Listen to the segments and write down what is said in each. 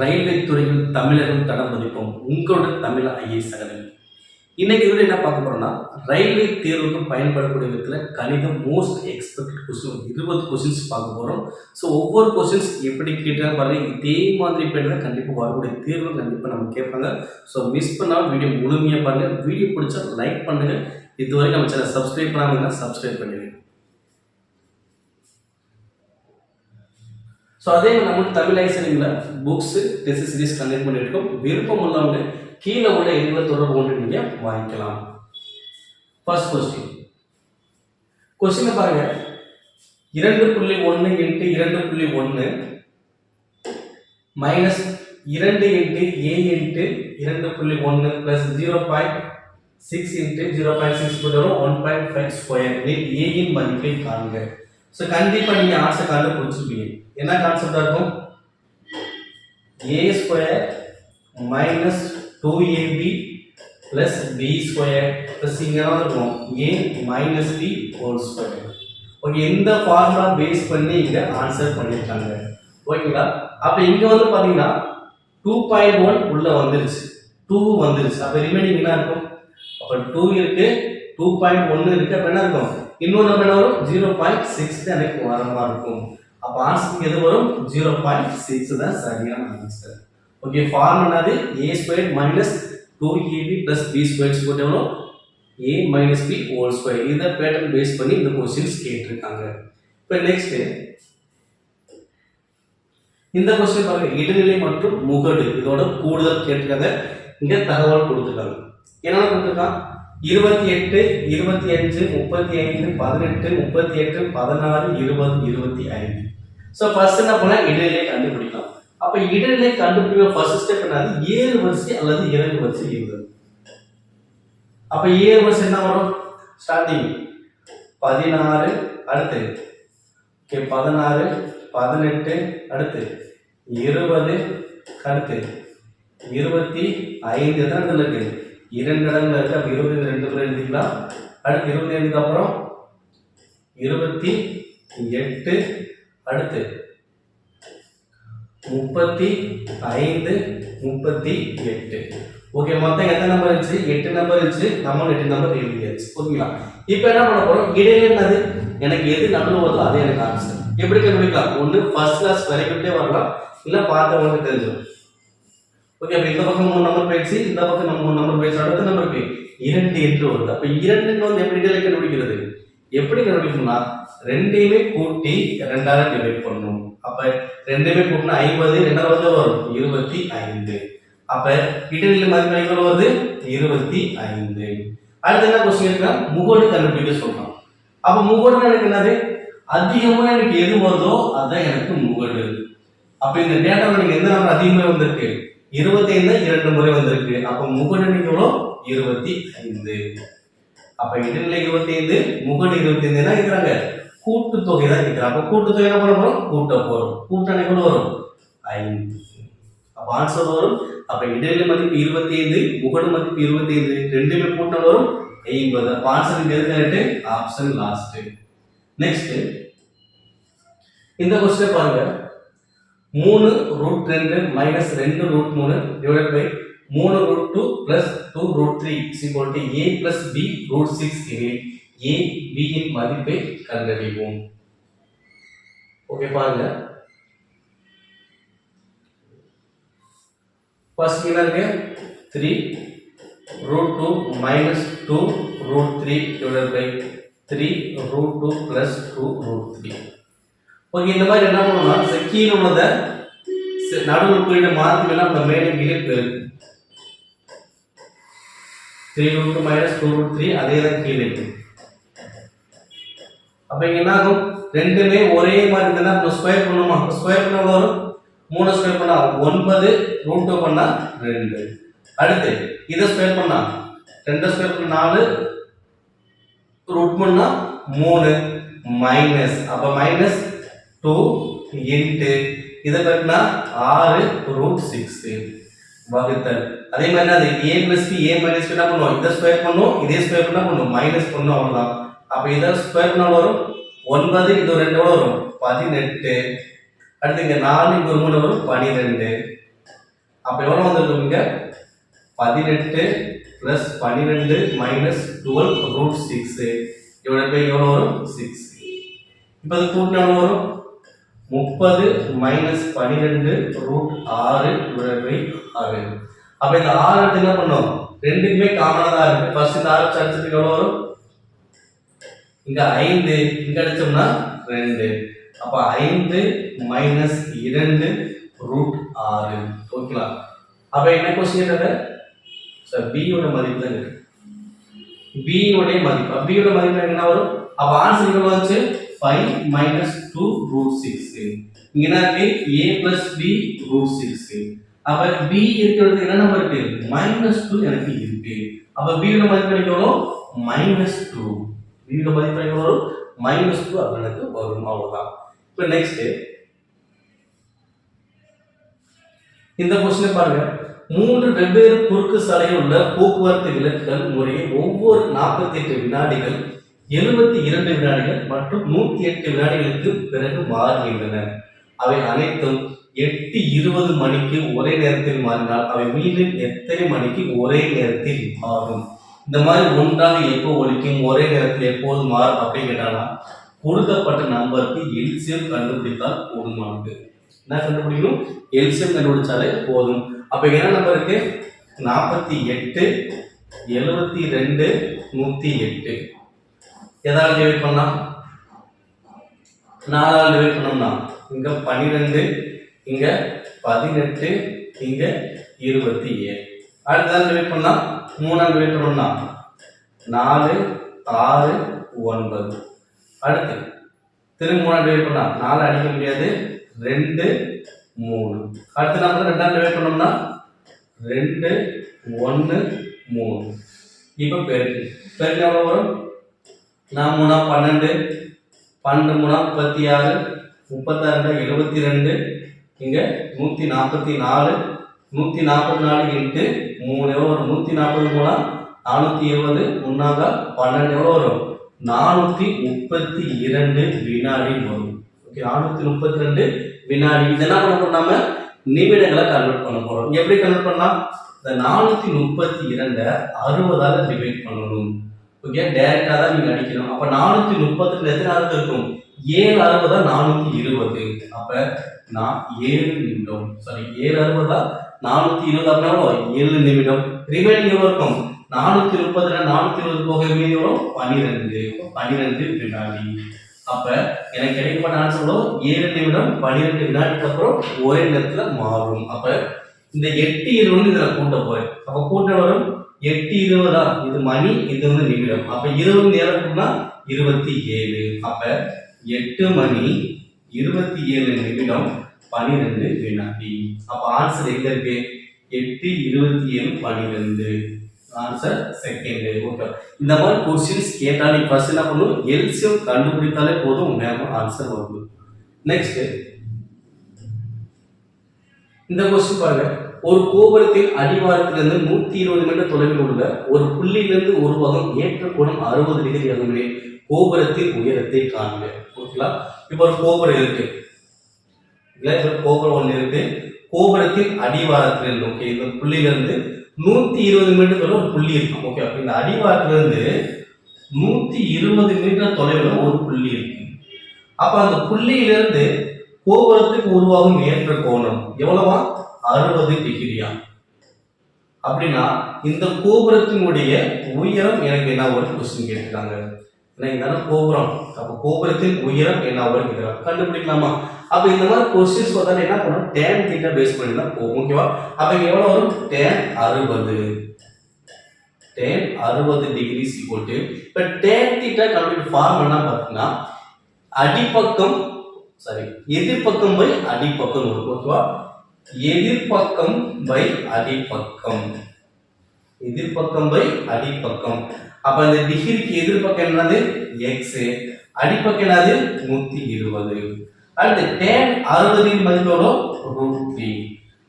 Railway துறையில் தமிழகம் தடம் பதிப்போம் உங்களோட தமிழ் ஐஏஎஸ் அகாடமி. இன்னைக்கு இதில் என்ன பார்க்க போறோம்னா, ரயில்வே தேர்வுக்கு பயன்படக்கூடிய விதத்தில் கணிதம் மோஸ்ட் எக்ஸ்பெக்டட் கொஸ்டின் 20 கொஸ்டின்ஸ் பார்க்க போகிறோம். ஸோ ஒவ்வொரு கொஸ்டின்ஸ் எப்படி கேட்டாலும் பாருங்க, இதே மாதிரி பேர் கண்டிப்பாக வரக்கூடிய தேர்வு கண்டிப்பாக நம்ம கேட்பாங்க. ஸோ மிஸ் பண்ணாமல் வீடியோ முழுமையாக பாருங்க. வீடியோ பிடிச்சா லைக் பண்ணுங்க. இது வரைக்கும் நம்ம சேனல் சப்ஸ்கிரைப் பண்ணாமல் சப்ஸ்கிரைப் பண்ணுங்க. ஸோ அதே மாதிரி நம்ம தமிழ் ஐசனில் புக்ஸ் டெஸ்ட் சீரிஸ் கண்டக்ட் பண்ணியிருக்கோம். விருப்பம் உள்ளவங்க கீழே உள்ள எண்களை தொடர்பு கொண்டு நீங்கள் வாங்கிக்கலாம். ஃபர்ஸ்ட் கொஸ்டின் பாருங்க, 2.1 into 2.1 minus 2 into A into 2.1 plus 0.6 into 0.6 வரும் 1.5 ஸ்கொயர். ஏயின் மதிப்பை காண்க. ஸோ கண்டிப்பாக நீங்கள் ஆன்சர் கண்டுபிடிச்சிருப்பீங்க. என்ன கான்செப்டா இருக்கும்? a square minus 2ab plus b square plus இங்க என்ன இருக்கும்? a minus b whole square. Okay, இந்த ஃபார்முலா பேஸ் பண்ணி இங்க ஆன்சர் பண்ணிருக்காங்க. ஓகேங்களா? அப்ப இங்க வந்து பாத்தீங்கன்னா 2.1 உள்ள வந்துருச்சு, 2 வந்துருச்சு. அப்ப ரிமைனிங் என்ன இருக்கும்? அப்ப 2 இருக்கு, 2.1 இருக்கு. அப்ப என்ன இருக்கும்? இன்னொரு நம்ம என்ன வரும்? 0.6 தான் எனக்கு வர மாதிரி இருக்கும். அப்ப ஆன்சர் எது வரும்? 0.6 தான் சரியான ஆன்சர். ஓகே, ஃபார்முலா என்னது? a square minus 2ab plus b square போட்டு வரும் a minus b whole square. இந்த பேட்டர்ன் பேஸ் பண்ணி இந்த क्वेश्चंस கேட்டிருக்காங்க. இப்போ நெக்ஸ்ட் இந்த क्वेश्चन பாருங்க, இடைநிலை மற்றும் முகடு இதோட கூடுதல் கேட்டிருக்காங்க. இங்க தகவல் கொடுத்திருக்காங்க. என்னென்ன கொடுத்திருக்காங்க? 28 25 35 18 38 16 20 25. சோ ஃபர்ஸ்ட் என்ன பண்ணா இடைநிலை கண்டுபிடிக்கலாம். அப்ப இடைநிலை கண்டுபிடிக்க ஃபர்ஸ்ட் ஸ்டெப் என்னது? 7 வரிசை அல்லது 2 வரிசை எழுது. அப்ப 7 வரிசை என்ன வரும்? ஸ்டார்டிங் 16 அடுத்து ஓகே 16 18 அடுத்து 20 அடுத்து 25 எத்தனை இடத்துல இருக்கு? 2 இடங்கள்ல இருக்கு. அப்ப 25 2 பேர் எழுதிக்கலாம். அடுத்து 25க்கு அப்புறம் 28 அடுத்து 35 38. ஓகே, மொத்தம் எத்தனை நம்பர் இருந்துச்சு? 8 நம்பர் இருந்துச்சு. நம்ம 8 நம்பர் எழுதியாச்சு. ஓகேங்களா? இப்போ என்ன பண்ண போறோம்? இடையில என்னது? எனக்கு எது நடுவுல வருதோ அதே எனக்கு ஆன்சர். எப்படி கண்டுபிடிக்கலாம்? ஒன்னு ஃபர்ஸ்ட் கிளாஸ் வரைக்கிட்டே வரலாம், இல்ல பார்த்தவங்களுக்கு தெரிஞ்சிடும். ஓகே, அப்ப இந்த பக்கம் 3 நம்பர் போயிடுச்சு, இந்த பக்கம் நம்ம 3 நம்பர் போயிடுச்சு. அடுத்த நம்பருக்கு 2 என்று வருது. அப்ப 2 வந்து எப்படி இடையில கண்டுபிடிக்கிறது? எப்படி கண்டுபிடிக்கணும்னா ரெண்டையுமே கூட்டி 2ஆல டிவைட் பண்ணணும். அப்ப ரெண்டையுமே கூட்டினா 50, 2 வரும் 25. அப்ப இடைநிலை மதிப்பு எவ்வளவு வருது? 25. அடுத்து என்ன क्वेश्चन இருக்குன்னா முகடு கண்டுபிடிக்க சொல்றான். அப்ப முகடு எனக்கு என்னது? அதிகமா எனக்கு எது வருதோ அதான் எனக்கு முகடு. அப்ப இந்த டேட்டால நீங்க எந்த நம்பர் அதிகமா வந்திருக்கு? 25 2 முறை வந்திருக்கு. அப்ப முகடு எனக்கு எவ்வளவு? 25. அப்ப இடைநிலை 25 முகடு 25 என்ன கேக்குறாங்க? கூட்டு தொகை தான் கேக்குறாங்க. அப்ப கூட்டு தொகை என்ன பண்ண போறோம்? கூட்ட போறோம். கூட்டணி எவ்வளவு வரும்? 5. அப்ப ஆன்சர் வரும். அப்ப இடைநிலை மதிப்பு 25, முகடு மதிப்பு 25, ரெண்டுமே கூட்டல் வரும் 50. அப்ப ஆன்சர் இங்க இருக்கு. Option last. நெக்ஸ்ட் இந்த क्वेश्चन பாருங்க, 3√2 minus 2√3 divided by 3√2 plus 2√3 a plus b √6 எனில் a b இன் மதிப்பை கண்டறிவோம். ஓகே பாருங்க, ஃபர்ஸ்ட் என்ன இருக்கு? 3√2 minus 2√3 divided by 3√2 plus 2√3. Okay, இந்த மாதிரி என்ன பண்ணணும்னா கீழே உள்ளத நடுவுல போயிட்டு மாத்தி நம்ம மேலே கீழே போயிருக்கு. 3√2 மைனஸ் 2√3 அதே தான் கீழே இருக்கு. அப்ப இங்க என்ன ஆகும்? ரெண்டுமே ஒரே மாதிரி இருந்தா நம்ம ஸ்கொயர் பண்ணுமா? ஸ்கொயர் பண்ணா வரும் 3 ஸ்கொயர் பண்ணா 9, √2 பண்ணா 2. அடுத்து இத ஸ்கொயர் பண்ணா 2 ஸ்கொயர் பண்ணா 4, ரூட் பண்ணா 3 மைனஸ். அப்ப மைனஸ் 2 இன்டு இத பெருக்கினா 6√6 வகுத்தல். அதே மாதிரி அது a plus b a minus b என்ன பண்ணுவோம்? இத ஸ்கொயர் பண்ணுவோம், இதே ஸ்கொயர் பண்ணா பண்ணுவோம் மைனஸ் பண்ணுவோம் அவ்வளவுதான். அப்ப இத ஸ்கொயர் பண்ணா வரும் 9, இது 2 வரும் 18. அடுத்து இங்க 4 இங்க 3 வரும் 12. அப்ப எவ்வளவு வந்திருக்கும் இங்க 18 plus 12 minus 12 root 6 divide by எவ்வளவு வரும் 6. இப்போ இது கூட்டினா எவ்வளவு வரும் 30 மைனஸ் 12 ரூட் 6 டிவைட் பை 6. அப்ப இந்த 6 எடுத்து என்ன பண்ணோம் ரெண்டுக்குமே காமனா தான் இருக்கு. ஃபர்ஸ்ட் இந்த 6 அடிச்சதுக்கு எவ்வளவு வரும் இங்க 5 இங்க அடிச்சோம்னா 2. அப்ப 5 மைனஸ் 2 ரூட் 6. ஓகேங்களா? அப்ப என்ன क्वेश्चन இது சார் b யோட மதிப்பு தான் இருக்கு. b யோட மதிப்பு b யோட மதிப்பு என்ன வரும்? அப்ப ஆன்சர் என்ன வந்துச்சு 5 minus 2 root 6. இங்க என்ன இருக்கு a plus b root 6. அப்ப b இருக்கிறது என்ன நம்பர் இருக்கு -2 எனக்கு இருக்கு. அப்ப b யோட மதிப்பு எவ்வளவு -2. b யோட மதிப்பு எவ்வளவு -2 அப்ப எனக்கு வரும். அவ்வளவுதான். இப்போ நெக்ஸ்ட் இந்த क्वेश्चन பாருங்க. 3 வெவ்வேறு குறுக்கு சாலையில் உள்ள போக்குவரத்து விளக்குகள் முறையே ஒவ்வொரு 48 வினாடிகள் 72 வினாடிகள் மற்றும் 108 வினாடிகளுக்கு பிறகு மாறுகின்றன. அவை அனைத்தும் 8:20 மணிக்கு ஒரே நேரத்தில் மாறினால் அவை மீண்டும் எத்தனை மணிக்கு ஒரே நேரத்தில் மாறும்? இந்த மாதிரி ஒன்றாக எப்போ ஒலிக்கும் ஒரே நேரத்தில் எப்போது மாறும் அப்படின்னு கேட்டாங்கன்னா கொடுக்கப்பட்ட நம்பருக்கு எல்சிஎம் கண்டுபிடித்தால் போதுமானது. என்ன கண்டுபிடிக்கணும் எல்சிஎம் கண்டுபிடிச்சாலே போதும். அப்ப என்ன நம்பர் இருக்கு 48 72 108. எதாவது டிவைட் பண்ணா 4 ஆல் டிவைட் பண்ணோம்னா இங்க 12 இங்க 18 இங்க 27. அடுத்ததால் டிவைட் பண்ணா 3 ஆல் டிவைட் பண்ணோம்னா 4 6 9. அடுத்து திரும்ப 3 ஆல் டிவைட் பண்ணா 4 அடிக்க முடியாது 2 3. அடுத்து நம்ம 2 ஆல் டிவைட் பண்ணோம்னா 2 1 3. இப்போ பெருக்கு எவ்வளவு வரும் 4 3 12 12 3 36 36 72 இங்க 144 144 இன்ட்டு 3 எவ்வளவு வரும் 140 420 முன்னாக 12 எவ்வளவு வரும் 432 வினாடி வரும். ஓகே 432 வினாடி. இதெல்லாம் பண்ண போறாம நிமிடங்களை கன்வெர்ட் பண்ண போறோம். எப்படி கன்வெர்ட் பண்ணலாம் இந்த 432 60ஆல டிவைட் பண்ணணும். ஓகே டைரக்டா தான் நீங்க அடிக்கணும். அப்ப 432 எத்தனை அறுபது இருக்கும் 7 60 420. அப்ப நான் 7 நிமிடம் சாரி 7 60 420 அப்படின்னா 7 நிமிடம். ரிமைனிங் எவ்வளவு இருக்கும் 430 420 போக மீதி வரும் 12 வினாடி. அப்ப எனக்கு கிடைக்கப்பட்ட ஆன்சர் 7 நிமிடம் 12 வினாடிக்கு அப்புறம் ஒரே நேரத்துல மாறும். அப்ப இந்த 8:20 இதுல கூட்ட போறேன். அப்ப கூட்ட வரும் 8:20 இது மணி இது வந்து நிமிடம். அப்ப 20 நேரம் கூட்டினா 27. அப்ப 8 மணி 27 நிமிடம் 12 வினாடி. அப்ப ஆன்சர் எங்க இருக்கு 8 27 12. Answer second. ஓகே இந்த மாதிரி क्वेश्चंस கேட்டா நீ ஃபர்ஸ்ட் என்ன பண்ணணும் எல்சிஎம் கண்டுபிடித்தாலே போதும் உங்களுக்கு ஆன்சர் வரும். நெக்ஸ்ட் இந்த क्वेश्चन பாருங்க. ஒரு கோபுரத்தின் அடிவாரத்திலிருந்து 120 மீட்டர் தொலைவில் உள்ள ஒரு புள்ளியிலிருந்து ஒரு பாகம் ஏற்ற கோணம் 60 டிகிரி ஆகும் கோபுரத்தின் உயரத்தை காண்க. ஓகேங்களா? இப்போ ஒரு கோபுரம் இருக்கு. கோபுரம் ஒன்று இருக்கு. கோபுரத்தின் அடிவாரத்திலிருந்து ஓகே இந்த புள்ளியிலிருந்து 120 மீட்டர் தொலைவில் ஒரு புள்ளி இருக்கும். ஓகே அப்ப இந்த அடிவாரத்திலிருந்து 120 மீட்டர் தொலைவில் ஒரு புள்ளி இருக்கு. அப்ப அந்த புள்ளியிலிருந்து கோபுரத்துக்கு உருவாகும் ஏற்ற கோணம் எவ்வளவா 60 டிகிரியா. அப்படின்னா இந்த கோபுரத்தினுடைய உயரம் எனக்கு என்ன ஒரு क्वेश्चन கேட்டிருக்காங்க. ஏன்னா கோபுரம் அப்ப கோபுரத்தின் உயரம் என்ன வரும் கண்டுபிடிக்கலாமா? அப்ப இந்த மாதிரி क्वेश्चंस வந்தாலே என்ன பண்ணணும் tan θ பேஸ் பண்ணி தான் போகும். ஓகேவா? அப்ப இங்க எவ்வளவு வரும் tan 60 டிகிரி ஈக்குவல் டு இப்ப tan θ கம்ப்ளீட் ஃபார்முலா பார்த்தீங்கன்னா அடிப்பக்கம் சாரி எதிர்பக்கம் பை அடிப்பக்கம் வரும். ஓகேவா? எதிர்பக்கம் பை அடிப்பக்கம் எதிர்பக்கம் பை அடிப்பக்கம். அப்ப இந்த டிகிரிக்கு எதிர்பக்கம் என்னது x அடிப்பக்கம் என்னது 120. அடுத்து tan 60 இன் மதிப்பு எவ்வளவு √3.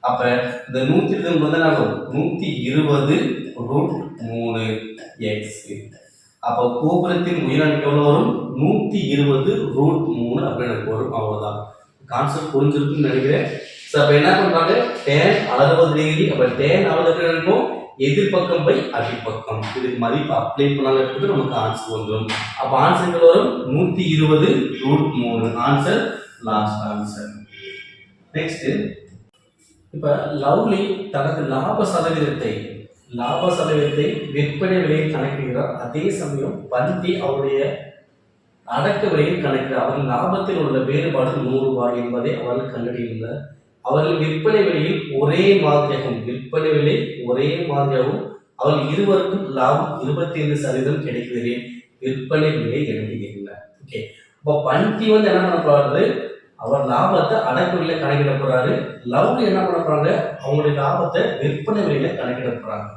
அப்ப இந்த 120 வந்து என்ன ஆகும் 120 √3x. அப்ப கோபுரத்தின் உயரம் எவ்வளவு வரும் 120 √3 அப்படி எனக்கு வரும். அவ்வளவுதான். கான்செப்ட் புரிஞ்சிருக்குன்னு நினைக்கிறேன். ஸோ அப்போ என்ன பண்றாங்க tan 60 டிகிரி. அப்போ tan 60 இருக்கும் எதிர்பக்கம் பை அடிப்பக்கம். இதுக்கு மதிப்பு அப்ளை பண்ணாலும் இருக்குது நமக்கு ஆன்சர் வந்துடும். அப்போ ஆன்சர் வரும் 120√3. Answer last answer. நெக்ஸ்ட் இப்ப லவ்லி தனது லாப சதவீதத்தை விற்பனை விலையில் கணக்கிடுகிறார். அதே சமயம் பந்தி அவருடைய அடக்க விலையில் கணக்கிடுகிறார். அவர்கள் லாபத்தில் உள்ள வேறுபாடு 100 ரூபாய் என்பதை அவர்கள் கண்டறியுள்ளனர். அவர்கள் விற்பனை விலையில் ஒரே மாதிரியாகவும் அவர்கள் இருவருக்கும் லாபம் 25% கிடைக்கிறது. விற்பனை விலை என்ன? ஓகே, இப்போ பந்தி வந்து என்ன பண்ண போறாரு, அவர் லாபத்தை அடக்க விலையில கணக்கிட போறாரு. லவ்லி என்ன பண்ண போறாங்க, அவங்களுடைய லாபத்தை விற்பனை விலையில கணக்கிட போறாங்க.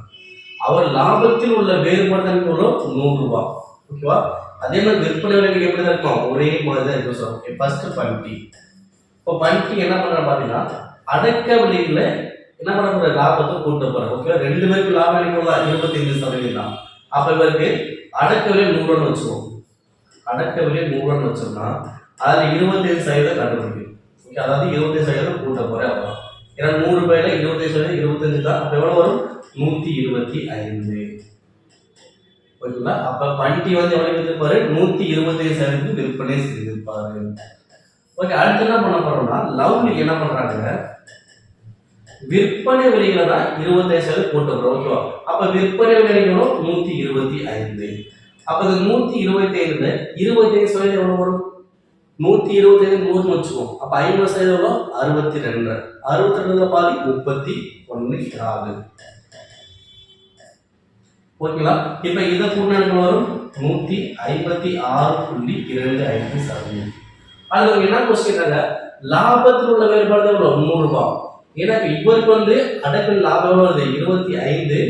அவர் லாபத்தில் உள்ள வேறுபாடு தான் 100 ரூபாய். ஓகேவா? அதே மாதிரி விற்பனை விலைக்கு எப்படி தான் இருக்கும், ஒரே மாதிரி தான் இருக்கும். சார் ஓகே, ஃபர்ஸ்ட் பந்தி. இப்போ பந்தி என்ன பண்ற பாத்தீங்கன்னா அடக்க விலையில என்ன பண்ண போற, லாபத்தை கூட்ட போறாரு. ஓகே, ரெண்டு பேருக்கு லாபம் என்ன 25%. அப்ப இவருக்கு அடக்க விலை 100 வச்சுக்கோம். அடக்க விலை 100 வச்சோம்னா அதுல 25% கண்டுபிடிக்கும். ஓகே, அதாவது 25% கூட்ட போற அவ்வளோ. ஏன்னா 100 ரூபாயில 25% 25 தான். அப்ப எவ்வளவு வரும், 125. ஓகேங்களா? அப்ப பண்டி வந்து எவ்வளவு வித்திருப்பாரு, 125% விற்பனை செய்திருப்பாரு. ஓகே, அடுத்து என்ன பண்ண போறோம்னா லவ்லி என்ன பண்றாங்க, விற்பனை விலையில தான் 25% கூட்ட போறோம். ஓகேவா? அப்ப விற்பனை விலைகளும் 125. அப்ப இந்த 125ல 25% எவ்வளவு வரும், 125 100 வச்சுக்கோம். அப்ப 50% எவ்வளோ, 62. 62 பாதி 31 ஆகுது. ஓகேங்களா? இப்ப இதை கூட்டினா வரும் 156.25%. அது என்ன கொஸ்டின், லாபத்தில் உள்ள வேறுபாடு எவ்வளோ, 100 ரூபாய். ஏன்னா இவருக்கு வந்து அடக்கல் லாபம் வருது 25.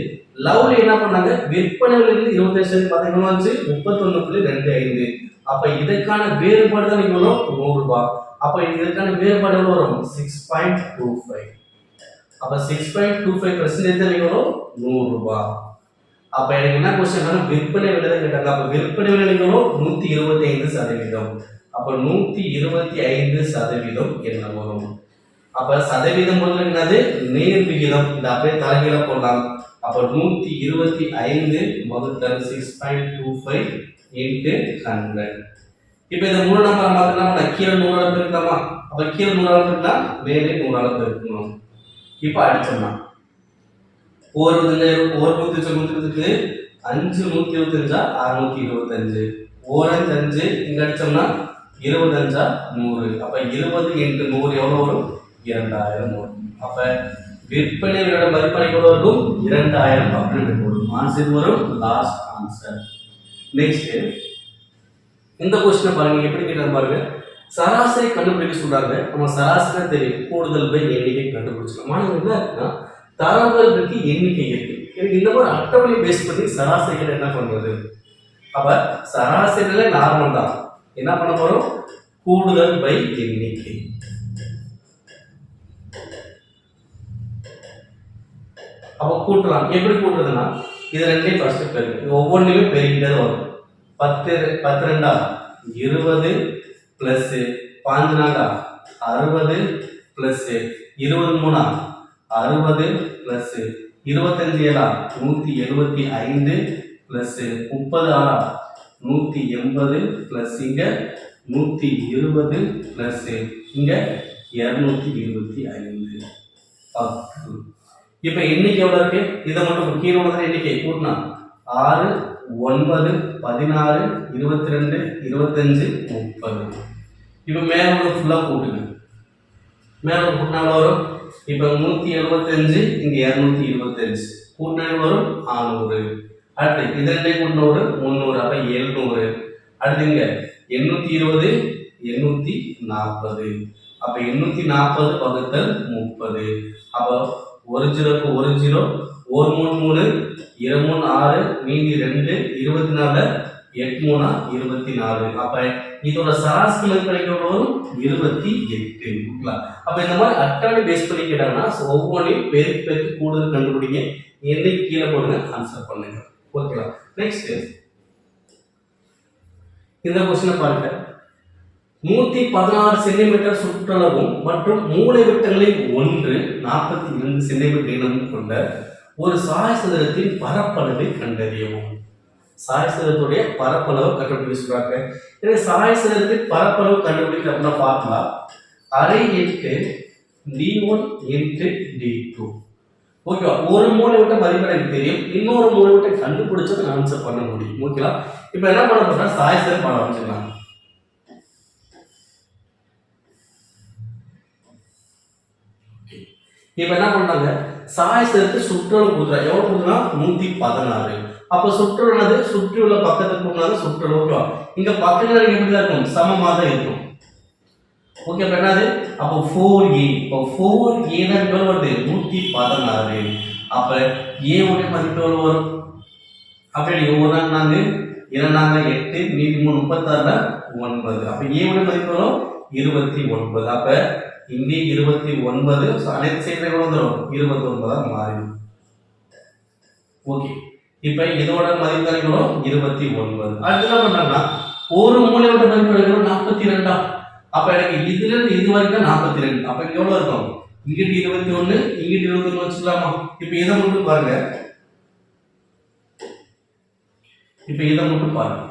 லவ்லி என்ன பண்ணாங்க, விற்பனை விலையிலிருந்து 25% பார்த்தீங்கன்னா 31.25. அப்ப இதற்கான வேறுபாடு தான் எவ்வளோ, 100 ரூபாய். அப்ப இதற்கான வேறுபாடு எவ்வளோ வரும், 6.25. அப்ப 6.25% எவ்வளோ, 100 ரூபாய். அப்ப எனக்கு என்ன கொஸ்டின், விற்பனை விலை தான் கேட்டாங்க. அப்ப விற்பனை விலை எவ்வளோ, 125%. அப்ப 125% என்ன வரும். அப்ப சதவீதம் என்னது, நேர் விகிதம். இந்த அப்படியே தலைகீழ போடலாம். அப்ப 125 வகுத்தல் 6.25 into 100. இப்ப இந்த 3 நம்பரை மாத்தினா கீழே 100 பெருக்கலாமா. அப்ப கீழே 100 பெருக்கினா மேலே 100 பெருக்கணும். இப்ப அடிச்சோம்னா ஒரு 125 5 125 625. 5 இங்க அடிச்சோம்னா 25 100. அப்ப 20 into 100 எவ்வளவு வரும், 2000 வரும். அப்ப விற்பனை விலையோட மதிப்பு எவ்வளவு இருக்கும், 2000 அப்படின்னு வரும். ஆன்சர் வரும் லாஸ்ட் ஆன்சர். நெக்ஸ்ட் இந்த क्वेश्चन பாருங்க, எப்படி கேட்டாங்க பாருங்க. சராசரி கண்டுபிடிக்க சொல்றாங்க. நம்ம சராசரி தெரியும், கூடுதல் பை எண்ணிக்கை கண்டுபிடிச்சோம். ஆனால் என்ன இருக்குன்னா தரவுகள் இருக்கு, எண்ணிக்கை இருக்கு. எனக்கு இந்த மாதிரி அட்டவணை பேஸ் பண்ணி சராசரிகள் என்ன பண்றது. அப்ப சராசரியில நார்மல் தான். என்ன பண்ண போறோம், கூடுதல் பை எண்ணிக்கை. அப்ப கூட்டலாம். எப்படி கூட்டுறதுன்னா இது ரெண்டையும் ஃபர்ஸ்ட் பெருக்கு. ஒவ்வொன்றுமே பெருகிட்டே வரும். 10 12 20 plus 14 60 plus 23 60 plus 25 175 plus 30 180 plus இங்க 120 பிளஸ் இங்க 225. இப்ப எண்ணிக்கை எவ்வளவு இருக்கு, இதை மட்டும் கீழே உள்ளது எண்ணிக்கை கூட்டினா 6 9 16 22 25 30. இப்ப மேல உள்ள ஃபுல்லா கூட்டுங்க. மேல கூட்டினா வரும், இப்ப 175 இங்க 225 கூட்டினா வரும் 600. அடுத்து இது ரெண்டே கூட்டினா வரும் 300. அப்ப 700. அடுத்து இங்க 820 840. அப்ப 840 வகுத்தல் 30. அப்ப ஒரு ஜீரோக்கு ஒரு ஜீரோ, ஒரு 3 3 2 3 6 மீதி 2 24 8 3 24. அப்ப இதோட சராசரி மதிப்பு வரும் 28. அப்ப இந்த மாதிரி அட்டவணை பேஸ் பண்ணி கேட்டாங்கன்னா ஒவ்வொன்றையும் பெருக்கு பெருக்கு கூடுதல் கண்டுபிடிங்க. எண்ணெய் கீழே போடுங்க, ஆன்சர் பண்ணுங்க. ஓகேவா? நெக்ஸ்ட் இந்த क्वेश्चन பாருங்க. 116 சென்டிமீட்டர் சுற்றளவும் மற்றும் மூலை விட்டங்களில் ஒன்று 42 சென்டிமீட்டர் நீளமும் கொண்ட ஒரு சாயசதுரத்தின் பரப்பளவை கண்டறியவும். சாயசதுரத்துடைய பரப்பளவு கண்டுபிடிக்க சொல்றாங்க. எனவே சாயசதுரத்தின் பரப்பளவு கண்டுபிடிக்க அப்படின்னா பார்க்கலாம். அரை இன்ட்டு d1 இன்ட்டு d2. ஓகேவா? ஒரு மூலை விட்ட மதிப்பு எனக்கு தெரியும், இன்னொரு மூலை விட்ட கண்டுபிடிச்சதை நான் ஆன்சர் பண்ண முடியும். ஓகேவா? இப்போ என்ன பண்ண போறா, சாயசதுரம் பண்ண ஆரம்பிச்சிடலாம். இப்ப என்ன பண்ணாங்க, சாயசதுரத்தை சுற்றளவு கொடுக்குறா. எவ்வளவு கொடுக்குறா? 116. அப்ப சுற்றளவு சுற்றி உள்ள பக்கத்துக்கு போனாலும் சுற்றளவு. ஓகேவா? இங்க பக்கத்துல எப்படிதான் இருக்கும்? சமமா தான் இருக்கும். ஓகே, அப்ப என்னது? அப்போ 4a. இப்போ 4a னா எவ்வளவு வருது? 116. அப்ப a உடைய மதிப்பு எவ்வளவு வரும்? அப்படி ஒண்ணாங்க இரண்டாங்க 8 மீதி 3 36ல 9. அப்ப a உடைய மதிப்பு எவ்வளவு? 29. அப்ப இங்கே 29 அனைத்து சைடுல எவ்வளவு வந்துரும்? 29 ஆ மாறிடும். ஓகே, இப்போ இதோட மதிப்பு எவ்வளவு? 29. அடுத்து என்ன பண்றாங்கன்னா, ஒரு மூலையோட மதிப்பு எவ்வளவு? 42. அப்ப எனக்கு இதுல இருந்து இது வரைக்கும் 42. அப்ப இங்க எவ்வளவு இருக்கும்? இங்கிட்டு 21, இங்கிட்டு 21 வச்சுக்கலாமா? இப்போ இதை மட்டும் பாருங்க. இப்போ இதை மட்டும் பாருங்க.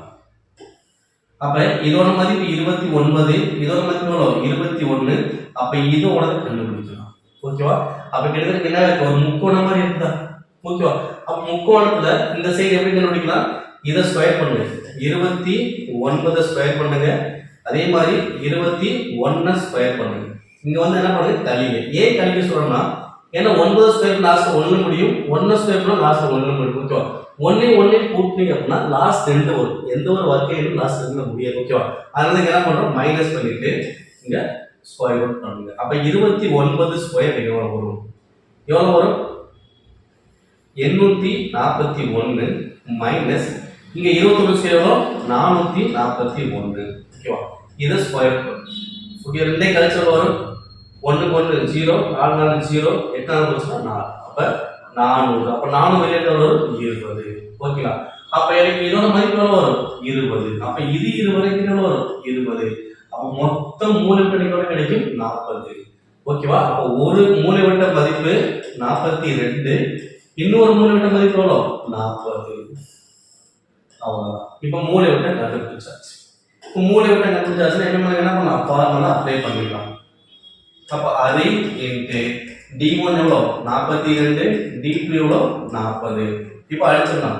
அப்ப இதோட மதிப்பு 29, இதோட மதிப்பு எவ்வளவு? 21. அப்ப இதோட கண்டுபிடிக்கலாம். ஓகேவா? அப்ப கிட்டத்தட்ட என்ன இருக்கு? ஒரு முக்கோணம் மாதிரி இருக்குதா? ஓகேவா? அப்ப முக்கோணத்துல இந்த சைடு எப்படி கண்டுபிடிக்கலாம்? இதை ஸ்கொயர் பண்ணுங்க. 29 ஸ்கொயர் பண்ணுங்க. அதே மாதிரி 21 ஸ்கொயர் பண்ணுங்க. இங்க வந்து என்ன பண்ணுங்க? கழிங்க. ஏன் கழிக்க சொல்றோம்னா, ஏன்னா 9 ஸ்கொயர் லாஸ்ட் 1 முடியும், 1 ஸ்கொயர் பண்ணா லாஸ்ட் 1 முடியும். ஓகேவா? 1 கூட்டினீங்க அப்படின்னா லாஸ்ட் 2 வரும். எந்த ஒரு வர்க்கையிலும் லாஸ்ட் 2 முடியாது. ஓகேவா? அதனால என்ன பண்றோம்? மைனஸ் பண்ணிட்டு இங்க ஸ்கொயர் ரூட் பண்ணுங்க. அப்ப 29 ஸ்கொயர் எவ்வளவு வரும்? எவ்வளவு வரும்? 841 மைனஸ் இங்க 21 ஸ்கொயர் எவ்வளவு? 441. ஓகேவா? இத ஸ்கொயர் பண்ணு. ஓகே, ரெண்டே கழிச்சல் வரும். 1 1 0, 4 4 0, 8 4 4. அப்ப 400. அப்ப 4 வெளியே வரும் 20. ஓகேவா? அப்ப எனக்கு இதோட மதிப்பு எவ்வளவு வரும்? 20. அப்ப இது 20 எவ்வளவு வரும்? 20. அப்ப மொத்தம் மூலை விட்ட கிடைக்கும் 40. ஓகேவா? அப்ப ஒரு மூலை விட்ட மதிப்பு 42, இன்னொரு மூலை விட்ட மதிப்பு எவ்வளவு? 40. அவ்வளவுதான். இப்ப மூலை விட்ட கண்டுபிடிச்சாச்சு. இப்போ மூலை விட்ட கண்டுபிடிச்சாச்சுன்னா என்ன பண்ணலாம்? ஃபார்முலா அப்ளை பண்ணிக்கலாம். அப்ப அரை இன்ட்டு d1 எவ்வளவு? 42, d2 எவ்வளவு? 40. இப்போ அடிச்சிடலாம்.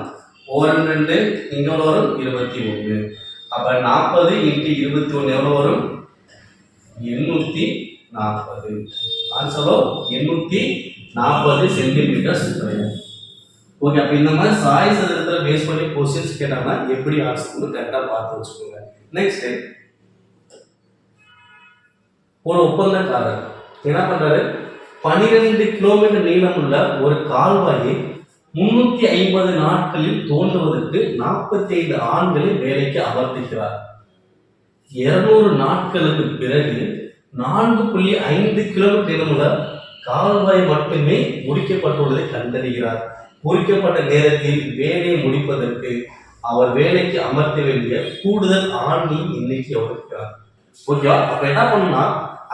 1 2 இங்க எவ்வளவு வரும்? 21. அப்ப 40 இன்ட்டு 21 எவ்வளவு வரும்? 840. ஆன்சரோ 840 சென்டிமீட்டர் ஸ்கொயர். ஓகே, அப்ப இந்த மாதிரி சாயசதுரத்துல பேஸ் பண்ணி क्वेश्चंस கேட்டாங்கன்னா எப்படி ஆன்சர் கரெக்டா பார்த்து வச்சுக்கோங்க. நெக்ஸ்ட், ஒரு ஒப்பந்தக்காரர் என்ன பண்றாரு? 12 கிலோமீட்டர் நீளமுள்ள ஒரு கால்வாயை 350 நாட்களில் தோண்டுவதற்கு 45 ஆண்களை வேலைக்கு அமர்த்துகிறார். 200 நாட்களுக்கு பிறகு 4.5 கிலோமீட்டர் நீளமுள்ள கால்வாய் மட்டுமே முடிக்கப்பட்டுள்ளதை கண்டறிகிறார். குறிக்கப்பட்ட நேரத்தில் வேலையை முடிப்பதற்கு அவர் வேலைக்கு அமர்த்த வேண்டிய கூடுதல் ஆண்களின் எண்ணிக்கை இருக்கிறார். ஓகேவா? அப்ப என்ன பண்ணா,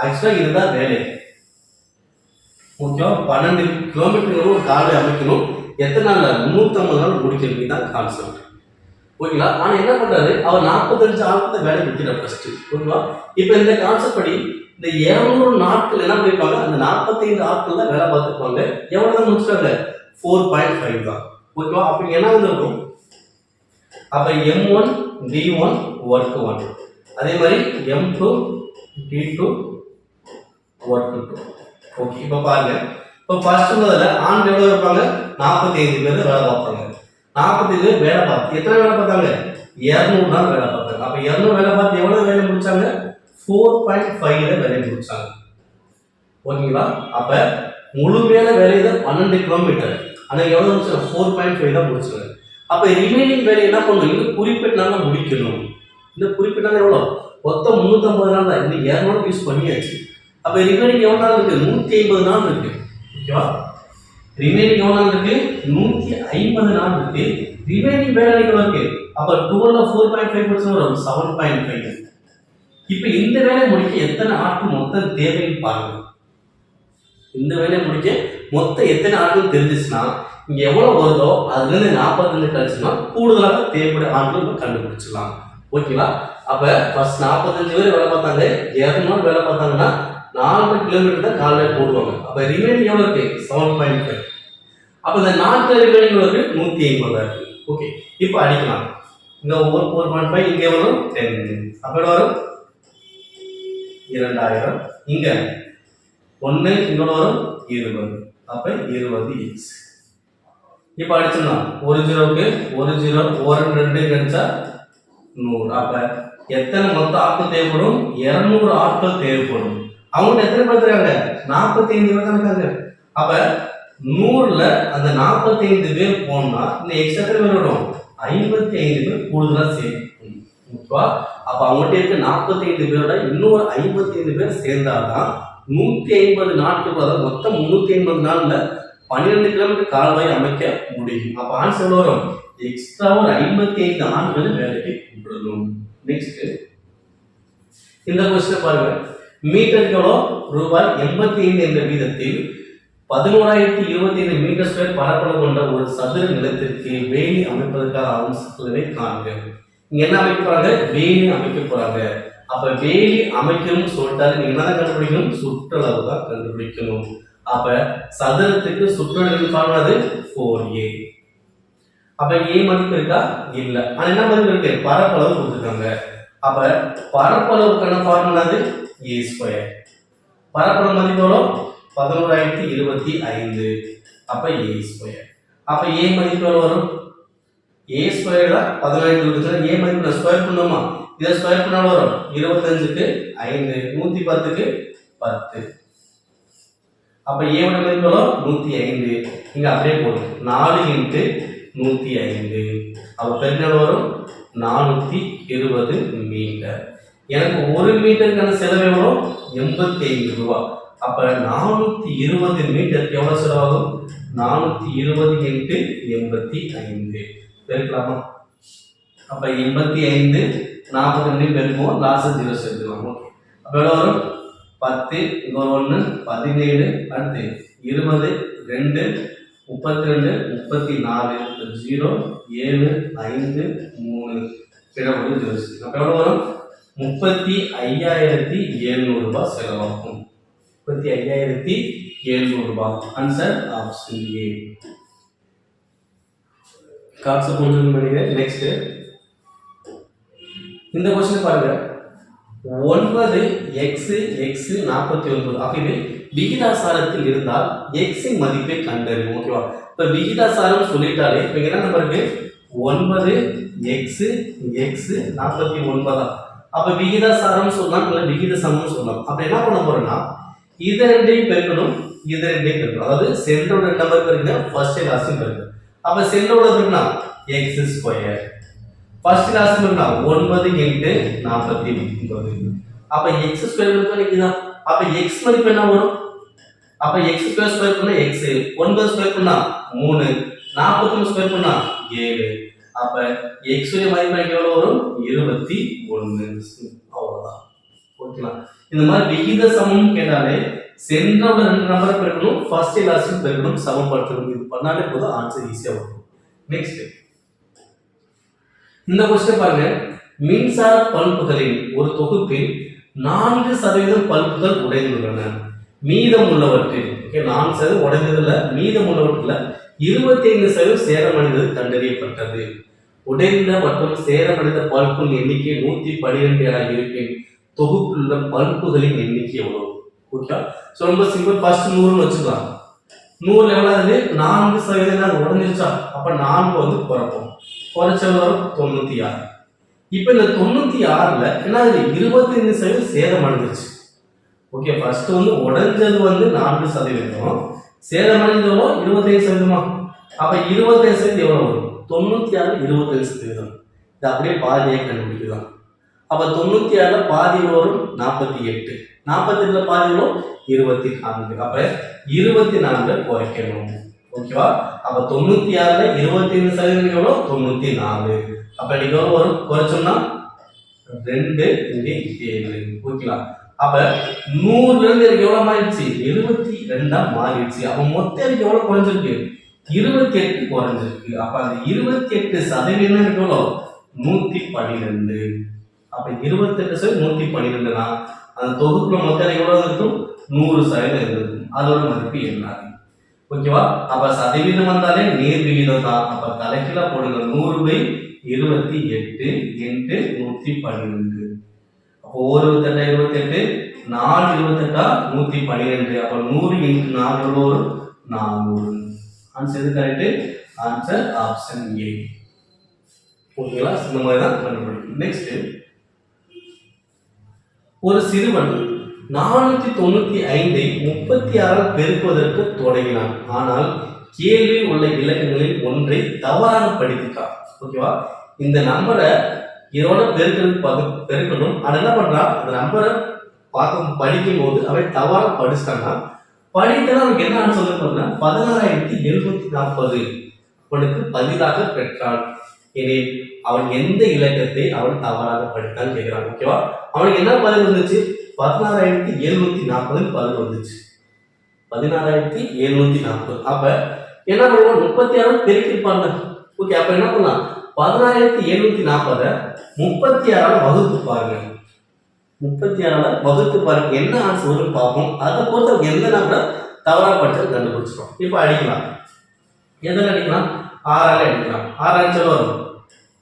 ஆக்சுவலா இதுதான் வேலை. ஓகேவா? 12 கிலோமீட்டர் ஒரு கால்வாய் அமைக்கணும். எத்தனை நாள்ல? 350 நாள் முடிக்கணும். இதுதான் கான்செப்ட். ஓகேங்களா? ஆனா என்ன பண்றாரு? அவர் 45 ஆட்களை வேலை வைக்கிறார் ஃபர்ஸ்ட். ஓகேவா? இப்ப இந்த கான்செப்ட் படி இந்த 200 நாட்கள் என்ன பண்ணிருப்பாங்க? அந்த 45 ஆட்கள் தான் வேலை பார்த்துருப்பாங்க. எவ்வளவு முடிச்சிட்டாங்க? 4.5 தான். ஓகேவா? அப்ப என்ன வந்திருக்கும்? அப்ப M1 D1 ஒர்க் 1, அதே மாதிரி M2 D2 ஒர்க் 2. ஓகே, இப்ப பாருங்க. இப்ப ஃபர்ஸ்ட் உள்ளதுல ஆண் எவ்வளவு இருப்பாங்க? 45 பேர் வேலை பார்ப்பாங்க. 45 பேர் வேலை பார்த்து எத்தனை வேலை பார்த்தாங்க? 200 நாள் வேலை பார்த்தாங்க. அப்ப 200 வேலை பார்த்து எவ்வளவு வேலை முடிச்சாங்க? 4.5 வேலை முடிச்சாங்க. ஓகேங்களா? அப்ப முழுமையான வேலை தான் 12 கிலோமீட்டர். ஆனா எவ்வளவு முடிச்சாங்க? 4.5 தான் முடிச்சாங்க. அப்ப ரிமைனிங் வேலை என்ன பண்ணணும்? இன்னும் குறிப்பிட்ட நாள் முடிக்கணும். இந்த குறிப்பிட்ட நாள் எவ்வளவு? மொத்தம் 350 நாள் தான். இந்த 200 யூஸ் பண்ணியாச்சு. அப்ப ரிமைனிங் எவ்வளவு நாள் இருக்கு? 150 நாள் இருக்கு. ஓகேவா? ரிமைனிங் எவ்வளவு நாள் இருக்கு? 150 நாள் இருக்கு. ரிமைனிங் வேலை எவ்வளவு இருக்கு? அப்ப 12 4.5% வரும் 7.5. இப்ப இந்த வேலையை முடிக்க எத்தனை ஆட்கள் மொத்தம் தேவைன்னு பாருங்க. இந்த வேலையை முடிக்க மொத்தம் எத்தனை ஆட்கள் தெரிஞ்சிச்சுன்னா இங்க எவ்வளவு வருதோ அதுல இருந்து 45 கழிச்சுன்னா கூடுதலாக தேவைப்பட ஆட்கள் கண்டுபிடிச்சிடலாம். ஓகேவா? அப்ப ஃபர்ஸ்ட் 45 பேர் வேலை பார்த்தாங்க, 200 வேலை பார்த்தாங்கன்னா 4 கிலோமீட்டர் தான் காலையில போடுவாங்க. அப்ப ரிமைனிங் எவ்வளவு இருக்கு? 7.5. அப்ப இந்த 4 ரிமைனிங் இருக்கு 150 இருக்கு. ஓகே, இப்போ அடிக்கலாம். இங்க 4.5 இங்க வரும் 10. அப்ப வரும் 2000. இங்க 1 இங்க வரும் 20. அப்ப 20x. இப்ப அடிச்சோம்னா ஒரு ஜீரோக்கு ஒரு ஜீரோ, ஒரு 2 கிடைச்சா 100. அப்ப எத்தனை மொத்த ஆட்கள் தேவைப்படும்? 200 ஆட்கள் தேவைப்படும். அவங்க எத்தனை பேர் இருக்காங்க? 45 பேர் தான் இருக்காங்க. அப்ப 100ல அந்த 45 பேர் போனா இந்த எக்ஸ்ட்ரா பேர் வரும் 55 பேர் கூடுதலா சேர்க்கும். ஓகேவா? அப்ப அவங்ககிட்ட இருக்க 45 பேரோட இன்னொரு 55 பேர் சேர்ந்தாதான் 150 நாட்கள், அதாவது மொத்தம் 350 நாள்ல 12 கிலோமீட்டர் கால்வாய் அமைக்க முடியும். அப்ப ஆன்சர் எவ்வளவு வரும்? எக்ஸ்ட்ரா ஒரு 55 ஆண்கள் வேலைக்கு கூப்பிடணும். நெக்ஸ்ட் இந்த கொஸ்டின் பாருங்க. மீட்டருக்கு எவ்வளோ? ரூபாய் 85 என்ற வீதத்தில் 11,025 மீட்டர் ஸ்கொயர் பரப்பளவு கொண்ட ஒரு சதுர நிலத்திற்கு வேலி அமைப்பதற்கான அம்சங்களை காண்க. இங்க என்ன அமைக்க போறாங்க? வேலி அமைக்க போறாங்க. அப்ப வேலி அமைக்கணும்னு சொல்லிட்டாரு, நீங்க என்ன கண்டுபிடிக்கணும்? சுற்றளவு தான் கண்டுபிடிக்கணும். அப்ப சதுரத்துக்கு சுற்றளவு காணாது 4a. அப்ப a மதிப்பு இருக்கா? இல்ல. ஆனா என்ன மதிப்பு இருக்கு? பரப்பளவு கொடுத்துருக்காங்க. அப்ப பரப்பளவுக்கான ஃபார்முலா a ஸ்கொயர். பரப்பளவு மதிப்பு எவ்வளோ? 11,025. அப்ப a ஸ்கொயர். அப்ப a மதிப்பு எவ்வளவு வரும்? a ஸ்கொயர் தான் 11,025. a மதிப்பு ஸ்கொயர் பண்ணுமா? இத ஸ்கொயர் பண்ணா வரும் 25க்கு 5, 110க்கு 10. அப்ப a ஓட மதிப்பு எவ்வளோ? 105. இங்க அப்படியே போடும் 4 × 105. அப்ப பெருக்கல் வரும் 420 மீட்டர். எனக்கு 1 மீட்டருக்கான செலவு எவ்வளோ? 85 ரூபாய். அப்ப 420 மீட்டருக்கு எவ்வளவு செலவாகும்? 420 × 85 பெருக்கலாமா? அப்ப 85 42 பெருக்குவோம், லாஸ்ட் 0 சேர்த்துக்கலாம். ஓகே, அப்ப எவ்வளவு வரும்? 10 இங்க 1 17, அடுத்து 20 2 32 34 0 7 5 3 கிடப்பது 0. அப்ப எவ்வளவு வரும்? 35,700 ரூபாய் செலவாகும். 35,700 ரூபாய். ஆன்சர் ஆப்ஷன் ஏ. கான்செப்ட் புரிஞ்சுக்கணும் நினைக்கிறேன். நெக்ஸ்ட் இந்த क्वेश्चन பாருங்க. 9x x 49. அப்ப இது விகிதாசாரத்தில் இருந்தால் x இன் மதிப்பை கண்டறியும். ஓகேவா? இப்ப விகிதாசாரம் சொல்லிட்டாலே இப்ப என்ன நம்பர் இருக்கு? 9x x 49. அப்ப விகிதாசாரம் சொல்லலாம், இல்ல விகித சமம் சொல்லலாம். அப்ப என்ன பண்ண போறோம்னா இத ரெண்டையும் பெருக்கணும், இத ரெண்டையும் பெருக்கணும். அதாவது சென்டரோட நம்பர் பெருக்குங்க, ஃபர்ஸ்ட் லாஸ்ட் பெருக்குங்க. அப்ப சென்டரோட பெருக்குனா x ஸ்கொயர், ஃபர்ஸ்ட் லாஸ்ட் பெருக்குனா 9 × 49. அப்ப x ஸ்கொயர் பெருக்குனா அப்ப x மதிப்பு என்ன வரும்? அப்ப x ஸ்கொயர் ஸ்கொயர் பண்ணா x, 9 ஸ்கொயர் பண்ணா 3, 49 ஸ்கொயர் பண்ணா 7. அப்ப x உடைய மதிப்பு எவ்வளவு வரும்? 21. அவ்வளவுதான். ஓகேங்களா? இந்த மாதிரி விகித சமம் கேட்டாலே சென்டரோட 2 நம்பர் பெருக்கணும், ஃபர்ஸ்ட் லாஸ்ட் பெருக்கணும், சமப்படுத்தணும். இது பண்ணாலே போதும், ஆன்சர் ஈஸியா வரும். நெக்ஸ்ட் இந்த क्वेश्चन பாருங்க. மின்சார பல்புகளின் ஒரு தொகுப்பில் 4% பல்புகள் உடைந்துள்ளன. மீதம் உள்ளவற்றில் 4% உடைந்ததுல மீதம் உள்ளவற்றில் 25% சேதமடைந்தது கண்டறியப்பட்டது. உடைந்த மற்றும் சேதமடைந்த பல்புகளின் எண்ணிக்கை 112 என இருப்பின் தொகுப்பில் உள்ள பல்புகளின் எண்ணிக்கை எவ்வளவு? ஓகே, சோ ரொம்ப சிம்பிள். ஃபர்ஸ்ட் 100 வச்சுக்கலாம். 100 எவ்வளவு? 4% உடைஞ்சிருச்சா? அப்ப 4 வந்து குறைப்போம். குறைச்சது வரும் 96. இப்ப இந்த 96ல என்ன 25% சேதம் அடைஞ்சிருச்சு. ஓகே, ஃபர்ஸ்ட் வந்து உடைஞ்சது வந்து 4%, சேதமடைந்ததோ 25%. அப்ப 25% எவ்வளவு வரும்? 96 25%. இது அப்படியே பாதியை கண்டுபிடிக்கலாம். அப்ப 96ல பாதி வரும் 48, 48ல பாதி வரும் 24. அப்ப 24 குறைக்கணும். ஓகேவா? அப்ப 96ல 25% எவ்வளவு? 94. அப்ப நீங்க வரும் குறைச்சோம்னா 2 இங்கே 7. ஓகேங்களா? அப்ப 100ல இருந்து எனக்கு எவ்வளவு மாறிடுச்சு? 72 மாறிடுச்சு. அப்ப மொத்தம் எனக்கு எவ்வளவு குறைஞ்சிருக்கு? 28 குறைஞ்சிருக்கு. அப்ப அந்த 28% எனக்கு எவ்வளவு? 112. அப்ப 28/112னா அந்த தொகுப்புல மொத்தம் எனக்கு எவ்வளவு இருக்கும்? 100% இருக்கும். அதோட மதிப்பு என்ன? ஓகேவா? அப்ப சதவீதம் வந்தாலே நேர் விகிதம் தான். அப்ப தலைகீழா போடுங்க. 100/28 into 112. அப்போ 1/28 4 28 112. அப்ப 100 into 4 எவ்வளவு வரும்? 400. ஆன்சர் எது கரெக்ட்? ஆன்சர் ஆப்ஷன் ஏ. ஓகேங்களா? இந்த மாதிரி தான் கண்டுபிடிக்கணும். நெக்ஸ்ட், ஒரு சிறுவன் 495ஐ 36 பெருக்குவதற்கு தொடங்கினான். ஆனால் கேள்வியில் உள்ள இலக்கங்களில் ஒன்றை தவறாக படித்துட்டான். ஓகேவா? இந்த நம்பரை இதோட பெருக்கணும். அது என்ன பண்றான்? அந்த நம்பரை படிக்கும் போது அவன் தவறாக படிச்சிட்டான்னா படித்தா அவனுக்கு என்ன ஆன்சர் வந்து 16,740 அவனுக்கு பதிலாக பெற்றான். எனில் அவன் எந்த இலக்கத்தை அவன் தவறாக படித்தான் கேட்கிறான். ஓகேவா? அவனுக்கு என்ன பதில் வந்துச்சு? 16,740 பதில் வந்துச்சு. 16,740. அப்ப என்ன பண்ணுவோம்? 36 பெருக்கிருப்பாங்க. ஓகே, அப்ப என்ன பண்ணலாம்? 16,740 36 வகுத்து பாருங்க. 36 வகுத்து பாருங்க. என்ன ஆன்சர் வரும் பார்ப்போம். அதை பொறுத்த எந்த நம்பர் தவறா படிச்சது கண்டுபிடிச்சிடும். இப்ப அடிக்கலாம். எதில் அடிக்கலாம்? 6 அடிக்கலாம். 6 அடிச்சா வரும்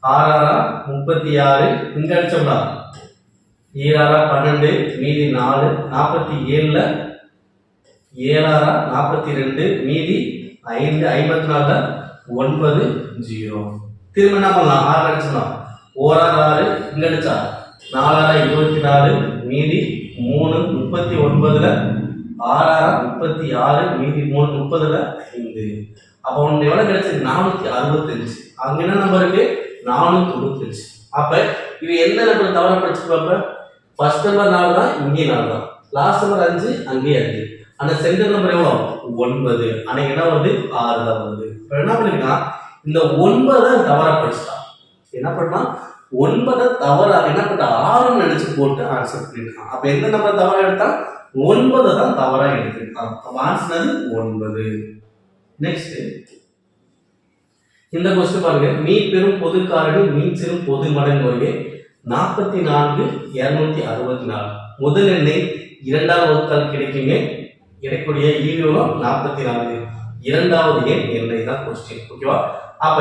6 36. இங்க அடிச்சோம்னா 7 12 மீதி 4 47ல 7 42 மீதி 5 54 9 0. திரும்ப என்ன பண்ணலாம்? 6 அடிச்சோம்னா 1 6 இங்க அடிச்சா 4 24 மீதி 3 39ல 6 36 மீதி 3 30ல 5. அப்ப உனக்கு எவ்வளவு கிடைச்சது? 465. அங்க என்ன நம்பர் இருக்கு? 495. அப்ப இது எந்த நம்பர் தவறா படிச்சுப்பாப்ப? ஃபர்ஸ்ட் நம்பர் 4 தான், இங்கே 4 தான். லாஸ்ட் நம்பர் 5, அங்கே 5. அந்த சென்டர் நம்பர் எவ்வளவு? 9. அன்னைக்கு என்ன வருது? 6 தான் வருது. இப்ப என்ன பண்ணிருக்கான்? இந்த 9 தவறா படிச்சுட்டான். என்ன பண்ணான்? 9 தவறா என்ன பண்ண? 6 நினைச்சு போட்டு ஆன்சர் பண்ணிருக்கான். அப்ப எந்த நம்பர் தவறா எடுத்தான்? 9 தான் தவறா எடுத்திருக்கான். அப்ப ஆன்சர் 9. நெக்ஸ்ட், இந்த கொஸ்டின் பாருங்க. மீ பெரும் பொது காரணி மீ சிறும் பொது மடங்கு வகை 44,264. முதல் எண்ணை இரண்டாவது வகுத்தால் கிடைக்குங்க. கிடைக்கூடிய ஈவியம் 44. இரண்டாவது எண் எண்ணை தான் கொஸ்டின். ஓகேவா? அப்ப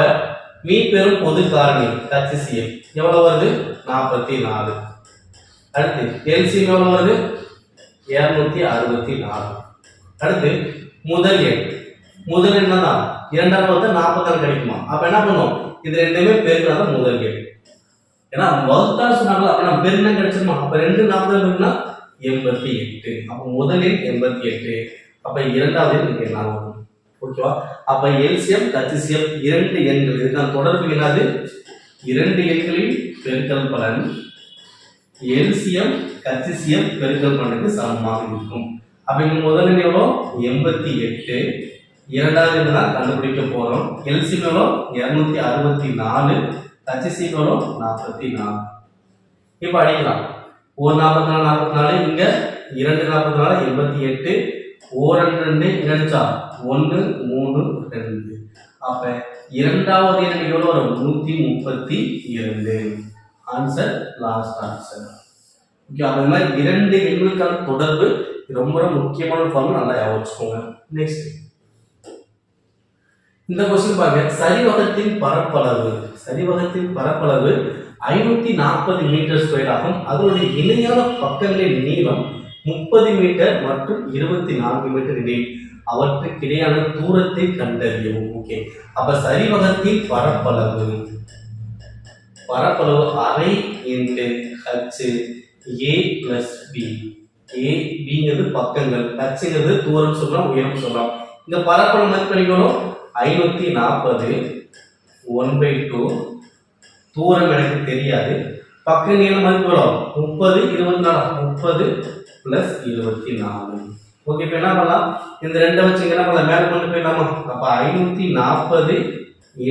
மீ பெரும் பொது காரணி HCF எவ்வளவு வருது? 44. அடுத்து LCM எவ்வளவு வருது? 264. அடுத்து முதல் எண். முதல் எண் தான் இரண்டாவது வந்து 46 கிடைக்குமா? அப்ப என்ன பண்ணும்? இது ரெண்டுமே பெருக்கினாதான் முதல் எண். ஏன்னா வகுத்தால் சொன்னாங்களா? அப்ப நம்ம பெருனா கிடைச்சிருமா? அப்ப 2 40 இருக்குன்னா 88. அப்ப முதல் எண் 88. அப்ப இரண்டாவது எண் என்ன ஆகும்? ஓகேவா? அப்ப LCM HCF இரண்டு எண்கள் இதுக்கான தொடர்பு என்னது? இரண்டு எண்களின் பெருக்கல் பலன் LCM HCF பெருக்கல் பலனுக்கு சமமாக இருக்கும். அப்ப இங்க முதல் எண் எவ்வளோ? 88. இரண்டாவது எண் தான் கண்டுபிடிக்க போறோம். LCM எவ்வளோ? 264. HCF எவ்வளோ? 44. இப்ப அடிக்கலாம். 1 44 44 இங்க 2 44 88. 1 2 இங்க அடிச்சா 1 3 2. அப்ப இரண்டாவது எண் எவ்வளவு வரும்? 132. Answer last answer. ஓகே, அந்த மாதிரி இரண்டு எண்களுக்கான தொடர்பு ரொம்ப முக்கியமான ஃபார்முலா, நல்லா ஞாபகம் வச்சுக்கோங்க. நெக்ஸ்ட், இந்த क्वेश्चन பாருங்க. சரிவகத்தின் பரப்பளவு 540 மீட்டர் ஸ்கொயர் ஆகும். அதனுடைய இணையான பக்கங்களின் நீளம் 30 மீட்டர் மற்றும் 24 மீட்டர் எனில் அவற்றுக்கு இடையான தூரத்தை கண்டறியவும். ஓகே, அப்ப சரிவகத்தின் பரப்பளவு அரை into h a plus b. a bங்கிறது பக்கங்கள், hங்கிறது தூரம் சொல்லலாம், உயரம் சொல்லலாம். இந்த பரப்பளவு மதிப்பு பண்ணிக்கணும் 540 1/2. தூரம் எனக்கு தெரியாது. பக்க நீளம் மதிப்பு 30 24 30 plus 24. ஓகே, இப்போ என்ன பண்ணலாம்? இந்த ரெண்டை வச்சு என்ன பண்ணலாம்? மேலே கொண்டு போயிடலாமா? அப்ப 540 ×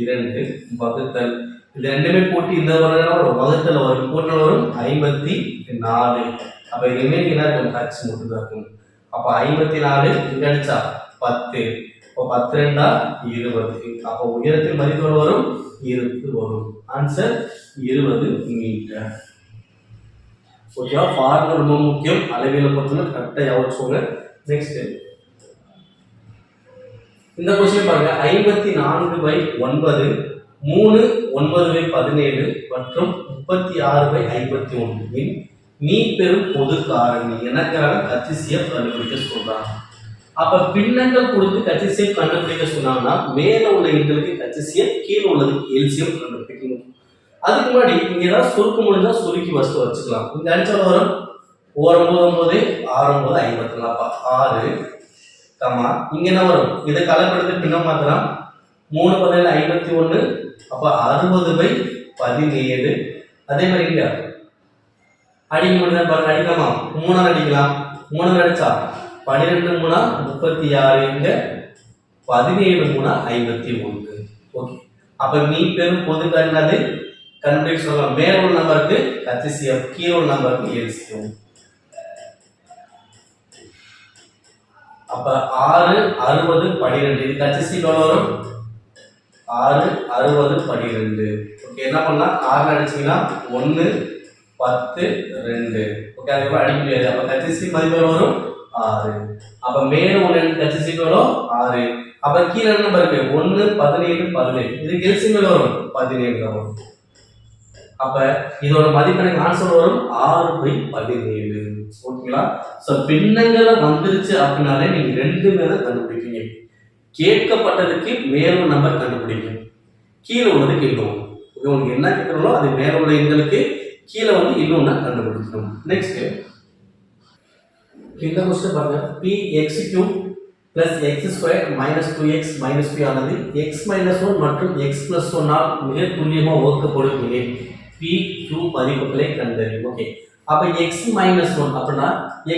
2 வகுத்தல் இது ரெண்டுமே கூட்டி இந்த வரும் வகுத்துல வரும் கூட்டின வரும் 54. அப்ப ரிமைனிங் என்ன இருக்கும் h மட்டும் தான் இருக்கும். அப்ப 54 இங்க அடிச்சா 10. அப்ப 10 ரெண்டா 20. அப்ப உயரத்தின் மதிப்பு வரும் 20 வரும். Answer 20 metre. ஓகேவா? ஃபார்முலா ரொம்ப முக்கியம். அளவியல பொறுத்தவரை கரெக்டா ஞாபகம் வச்சுக்கோங்க. நெக்ஸ்ட் இந்த क्वेश्चन பாருங்க 54/9 3 9/17 மற்றும் 36/51 இன் நீ பெரும் பொது காரணி எனக்கான HCF கண்டுபிடிக்க சொல்றாங்க. அப்ப பின்னங்கள் கொடுத்து HCF கண்டுபிடிக்க சொன்னாங்கன்னா மேல உள்ள எண்களுக்கு HCF கீழே உள்ளது LCM கண்டுபிடிக்கணும். அதுக்கு முன்னாடி இங்க ஏதாவது சுருக்க முடிஞ்சா சுருக்கி ஃபர்ஸ்ட் வச்சுக்கலாம். இங்க அடிச்சா வரும் 9 9 6 54. அப்ப 6 கமா இங்க என்ன வரும் இதை கலப்படுத்தி பின்னம் மாத்தலாம் 3 17 51. அப்ப 60/17. அதே மாதிரி இங்க அடிக்க முடியுதா பாருங்க. அடிக்கலாமா 3 அடிக்கலாம். 3 அடிச்சா 12 3 36. இங்க 17 3 51. ஓகே. அப்ப நீ பெரும் பொது காரணது கண்டுபிடிக்க சொல்லலாம். மேல உள்ள நம்பருக்கு HCF கீழே உள்ள நம்பருக்கு LCM. அப்ப 6 60 12 இது HCF எவ்வளவு வரும் 6 60 12. ஓகே. என்ன பண்ணலாம் 6 அடிச்சீங்கன்னா 1 10 2. ஓகே. அதே மாதிரி அடிக்க முடியாது. அப்ப HCF மதிப்பு வரும் 6. அப்ப மேல உள்ள HCF வரும் 6. அப்ப கீழே என்ன நம்பர் இருக்கு 1 17 17. இதுக்கு LCM வரும் 17 வரும். அப்ப இதோட மதிப்பு எனக்கு ஆன்சர் வரும் 6/17. ஓகேங்களா? சோ பின்னங்களை வந்துருச்சு அப்படினாலே நீங்க ரெண்டுமே தான் கண்டுபிடிப்பீங்க. கேட்கப்பட்டதுக்கு மேல நம்பர் கண்டுபிடிக்கணும், கீழே உள்ளதுக்கு இன்னும். உங்களுக்கு என்ன கேட்கறோமோ அது மேல உள்ள எண்களுக்கு கீழே வந்து இன்னொன்னு கண்டுபிடிக்கணும். நெக்ஸ்ட் இந்த क्वेश्चन பாருங்க. px³ + x² - 2x - p ஆனது x - 1 மற்றும் x + 1 ஆல் மிக துல்லியமா வகுக்கப்படும் எனில் pq மதிப்புகளை கண்டறியும். ஓகே. அப்ப x - 1 அப்படினா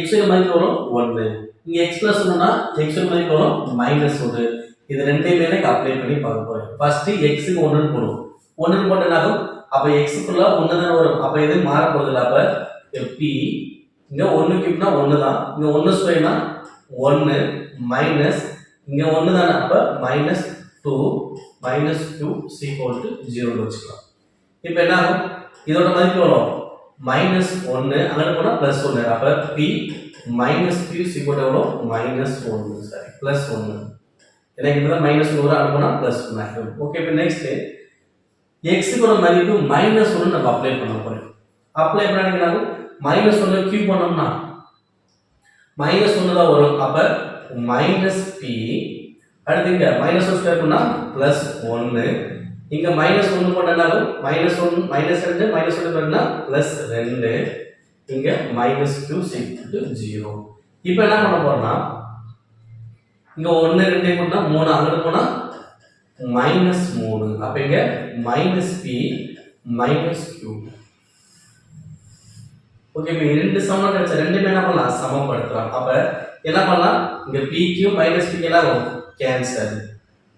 x ஓட மதிப்பு வரும் 1. இங்க x + 1னா x ஓட மதிப்பு வரும் -1. இது ரெண்டையுமே எனக்கு அப்ளை பண்ணி பார்க்க போறேன். ஃபர்ஸ்ட் x க்கு 1 ன்னு போடுவோம். 1 ன்னு போட்டனாலும் அப்ப x க்குள்ள 1 தான் வரும். அப்ப இது மாற போறது இல்ல. அப்ப p இங்க 1 கியூப்னா 1 தான். இங்க 1 ஸ்கொயர்னா 1 மைனஸ் இங்க 1 தான. அப்ப -2 -2 0 வச்சுக்கலாம். இப்போ என்ன ஆகும் இதோட மதிப்பு வரும் -1 அங்க போனா +1. அப்ப p -q எவ்வளோ -1. சரி +1. எனக்கு இப்பதான் -1 அங்க போனா +1 ஆகும். ஓகே. இப்போ நெக்ஸ்ட் x க்கு மதிப்பு -1 நம்ம அப்ளை பண்ண போறோம். அப்ளை பண்ணா என்ன ஆகும் -1 கியூப் பண்ணோம்னா -1 தான் வரும். அப்ப -p அடுத்து இங்க -1 ஸ்கொயர் பண்ணா +1. இங்க -1 போட்டனாலும் -1 -2 -1 பண்ணா +2. இங்க -q 0. இப்போ என்ன பண்ண போறோம்னா இங்க 1 2 போட்டா 3 அங்க போனா -3. அப்ப இங்க -p -q. ஓகே. இப்போ ரெண்டு சமம் கிடைச்ச ரெண்டுமே என்ன பண்ணலாம் சமப்படுத்தலாம். அப்ப என்ன பண்ணலாம் இங்க pq -p என்ன ஆகும் கேன்சல்.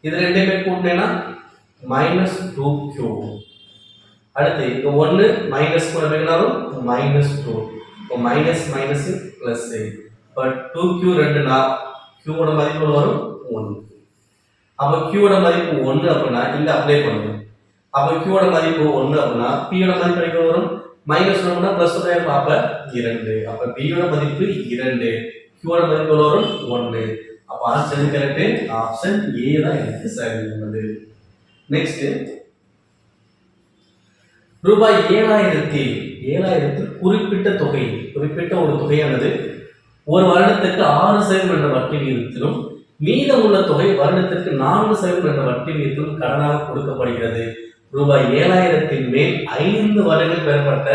இது ரெண்டுமே கூட்டினேனா -2q. அடுத்து இங்க 1 மைனஸ் கூட வைக்கனாலும் -2. இப்போ மைனஸ் மைனஸ் பிளஸ். இப்போ 2q 2னா q ஓட மதிப்பு வரும் 1. அப்ப q ஓட மதிப்பு 1 அப்படினா இங்க அப்ளை பண்ணுங்க. அப்ப q ஓட மதிப்பு 1 அப்படினா p ஓட மதிப்பு என்ன வரும் -1 + 1 அப்ப 2. அப்ப b ஓட மதிப்பு 2, q ஓட மதிப்பு வரும் 1. அப்ப ஆன்சர் கரெக்ட். ஆப்ஷன் A தான் எனக்கு சரியானது. நெக்ஸ்ட் ரூபாய் 7000 குறிப்பிட்ட ஒரு தொகையானது ஒரு வருடத்துக்கு 6% என்ற வட்டி விகிதத்திலும் மீதம் உள்ள தொகை வருடத்திற்கு 4% என்ற வட்டி விகிதத்திலும் கடனாக கொடுக்கப்படுகிறது. ரூபாய் 7000 மேல் 5 வருடங்கள் பெறப்பட்ட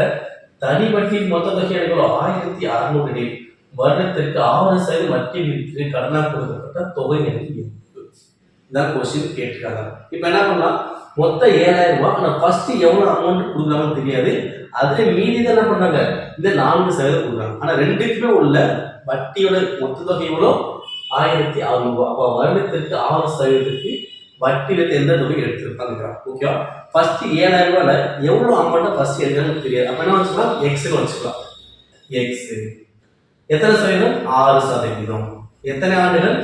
தனி வட்டியின் மொத்த தொகை 1600 எனில் வருடத்திற்கு 6% வட்டி விகிதத்திற்கு கடனாக கொடுக்கப்பட்ட தொகை எனக்கு இதான் கொஸ்டின் கேட்டிருக்காங்க. இப்போ என்ன பண்ணலாம் மொத்த 7000 ரூபாய். ஆனால் ஃபர்ஸ்ட் எவ்வளவு அமௌண்ட் கொடுக்குறாங்கன்னு தெரியாது. அதுல மீதி தான் என்ன பண்றாங்க இந்த 4% கொடுக்குறாங்க. ஆனா ரெண்டுக்குமே உள்ள வட்டியோட மொத்த தொகை எவ்வளோ 1600 ரூபாய். அப்போ வருடத்திற்கு 6% வட்டி வித்து எந்த தொகை எடுத்திருக்காங்க. ஓகேவா? ஃபர்ஸ்ட் 7000 ரூபாயில எவ்வளவு அமௌண்ட் ஃபர்ஸ்ட் எடுக்கணும்னு தெரியாது. அப்ப என்ன வச்சுக்கலாம்? எக்ஸ்னு வச்சுக்கலாம். எக்ஸ் எத்தனை சதவீதம்? 6%. எத்தனை ஆண்டுகள்?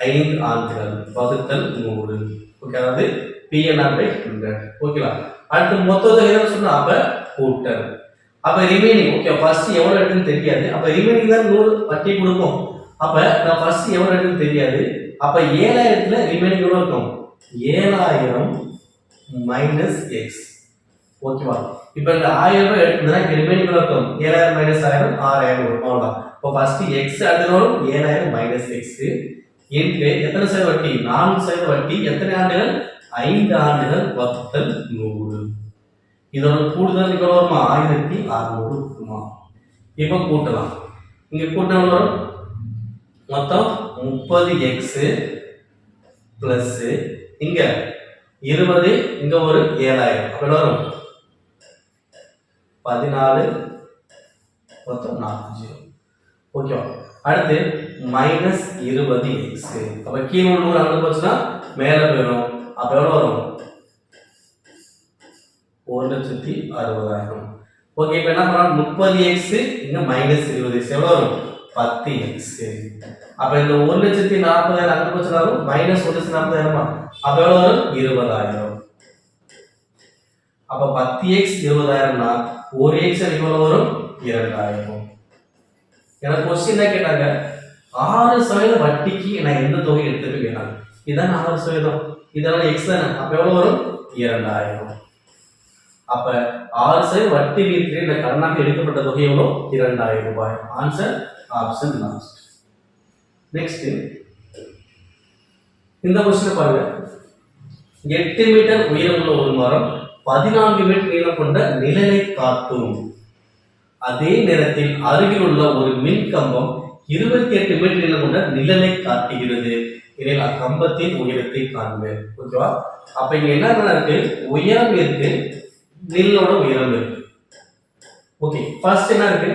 5 ஆண்டுகள் வகுத்தல் 100. ஓகே, அதாவது PNR/100. ஓகேவா? அடுத்து மொத்த தொகை என்ன சொன்னா? அப்ப கூட்டல். அப்ப ரிமைனிங். ஓகே, ஃபர்ஸ்ட் எவ்வளவு எடுக்குன்னு தெரியாது. அப்ப ரிமைனிங் தான் 100 வட்டி கொடுக்கும். அப்ப நான் ஃபர்ஸ்ட் எவ்வளவு எடுக்குன்னு தெரியாது. அப்ப 7000ல ரிமைனிங் எவ்வளவு இருக்கும்? 7000 மைனஸ் எக்ஸ். ஓகேவா? இப்ப இந்த 1000 ரூபாய் எடுத்தா ரிமைனிங் எவ்வளவு இருக்கும்? 7000 மைனஸ் 1000 6000 வரும். அவ்வளவுதான். இப்போ ஃபர்ஸ்ட் எக்ஸ் அடுத்து வரும் 7000 மைனஸ் எக்ஸ் இன்டு எத்தனை சதவீத வட்டி? 4% வட்டி. எத்தனை ஆண்டுகள்? 5 ஆண்டுகள் வகுத்தல் 100. இதோட கூடுதல் எவ்வளவு வருமா? 1600 இருக்குமா? இப்போ கூட்டலாம். இங்க கூட்டல் வரும் மொத்தம் 30x பிளஸ் இங்க 20, இங்க ஒரு 7000. அப்ப வரும் 14 மொத்தம் 40. ஓகேவா? அடுத்து மைனஸ் 20x. அப்ப கீழே 100 அங்க போச்சுன்னா மேல போயிடும். அப்ப எவ்வளவு வரும்? 1,60,000. ஓகே, இப்ப என்ன பண்ணலாம்? 30x இங்க மைனஸ் 20x எவ்வளவு வரும்? 10x. அப்ப இந்த 1,40,000 அங்க போச்சுனாலும் மைனஸ் 1,40,000. அப்ப எவ்வளவு வரும்? 20,000. அப்ப 10x 20,000னா 1x எவ்வளவு வரும்? 2,000. எனக்கு क्वेश्चन என்ன கேட்டாங்க? 6% வட்டிக்கு நான் எந்த தொகை எடுத்துட்டு கேட்டாங்க. இதான் 6%. இதெல்லாம் x தானே. அப்ப எவ்வளவு வரும்? 2000. அப்ப 6% வட்டி வீதத்தில் இந்த கடனாக எடுக்கப்பட்ட தொகை எவ்வளவு? 2000 ரூபாய். Answer option last. நெக்ஸ்ட் இந்த क्वेश्चन பாருங்க. 8 மீட்டர் உயரமுள்ள ஒரு மரம் 14 மீட்டர் நீளம் கொண்ட நிழலை காட்டும். அதே நேரத்தில் அருகில் உள்ள ஒரு மின் கம்பம் 28 மீட்டர் நீளம் கொண்ட நிழலை காட்டுகிறது. இதில் அக்கம்பத்தின் உயரத்தை காண்க. ஓகேவா? அப்ப இங்க என்ன இருக்கு? உயரம் இருக்கு, நிழலோட உயரம் இருக்கு. ஓகே, ஃபர்ஸ்ட் என்ன இருக்கு?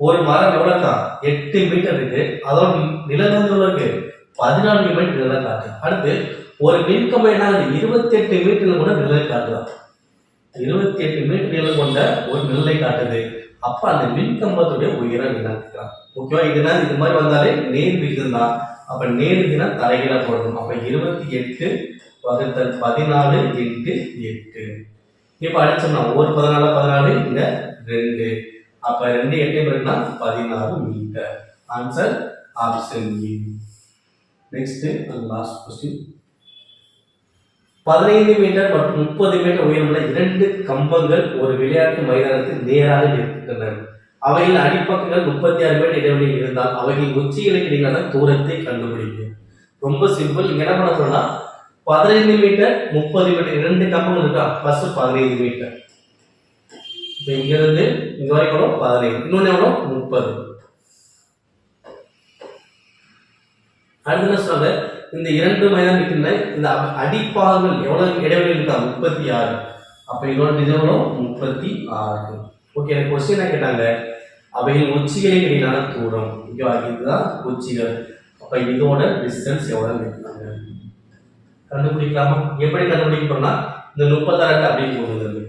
ஒரு மரம் எவ்வளவு தான்? 8 மீட்டர் இருக்கு. அதோட நிழல் வந்து எவ்வளவு இருக்கு? 14 மீட்டர் நிழலை காட்டு. அடுத்து ஒரு மின் கம்பம் என்ன ஆகுது? 28 மீட்டர் கொண்ட நிழலை காட்டுதா? 28 மீட்டர் நீளம் கொண்ட ஒரு நிழலை காட்டுது. அப்ப அந்த மின் கம்பத்துடைய உயரம் என்ன? ஓகேவா? இதுனா இது மாதிரி வந்தாலே நேர் விகிதம் தான். அப்ப நேர் விகிதம் தலைகீழா போடணும். அப்ப 28 வகுத்தல் 14 இன்டு 8. இப்ப அடிச்சோம்னா ஒரு 14 14 இங்க 2. அப்ப 2 8 பெருக்குனா 16 metre. Answer option A. Next last question. 15 metre மற்றும் 30 மீட்டர் உயரமுள்ள 2 கம்பங்கள் ஒரு விளையாட்டு மைதானத்தில் நேராக நிற்கின்றன. அவையின் அடிப்பக்கங்கள் 36 மீட்டர் இடைவெளியில் இருந்தால் அவைகளின் உச்சிகளுக்கு இடையிலான தூரத்தை கண்டுபிடிக்க. ரொம்ப சிம்பிள். இங்க என்ன பண்ண சொன்னா 15 மீட்டர் 30 மீட்டர் 2 கம்பங்கள் இருக்கா? First 15 metre. இப்போ இங்க இருந்து இங்க வரைக்கும் 15. இன்னொன்னு எவ்வளவு? 30. அடுத்து என்ன சொல்றாங்க? இந்த 2 மைதானம் இருக்கின்ற இந்த அடிப்பாகங்கள் எவ்வளவு இடைவெளி இருக்கா? 36. அப்ப இதோட எவ்வளவு? 36. ஓகே, எனக்கு क्वेश्चन என்ன கேட்டாங்க? அவைகளின் உச்சிகளுக்கு இடையிலான தூரம். ஓகேவா? இதுதான் உச்சிகள். அப்ப இதோட டிஸ்டன்ஸ் எவ்வளவு கேட்டாங்க? கண்டுபிடிக்கலாமா? எப்படி கண்டுபிடிக்கணும்னா இந்த 36 அப்படியே போடுறது.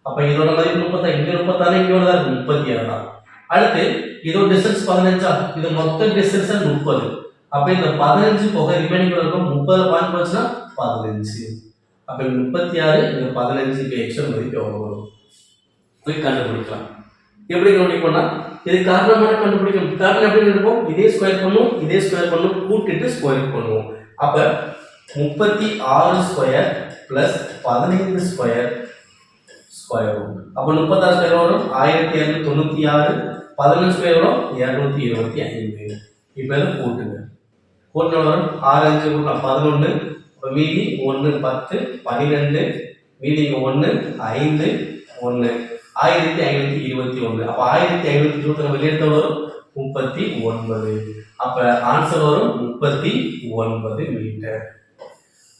அப்ப இதோட மதிப்பு 36. இங்க 36 இங்க எவ்வளவு இருக்கு? 36 தான். அடுத்து இதோட டிஸ்டன்ஸ் 15. இது மொத்த டிஸ்டன்ஸ் 30. அப்ப இந்த 15 போக ரிமைனிங் இருக்கும் 30 பாயிண்ட் போச்சுன்னா 15. அப்ப 36 இங்க 15 இங்க எக்ஸ்ட்ரா மதிப்பு எவ்வளவு வரும்? போய் கண்டுபிடிக்கலாம். எப்படி கண்டுபிடிக்கணும்னா இது காரணமான கண்டுபிடிக்கணும். காரணம் எப்படி இருக்கும்? இதே ஸ்கொயர் பண்ணும், இதே ஸ்கொயர் பண்ணும், கூட்டிட்டு ஸ்கொயர் பண்ணுவோம். அப்ப 36 square plus 15 square square root. அப்ப 36 ஸ்கொயர் வரும் 1296. 15 ஸ்கொயர் வரும் 225. இப்ப இதை கூட்டுங்க. கூட்டின வரும் 6 5 கூட்டினா 11. மீதி 1 10 12. மீதி 1 5 1 1521. அப்ப 1521 வெளியெடுத்த வரும் 39. அப்ப ஆன்சர் வரும் 39 மீட்டர்.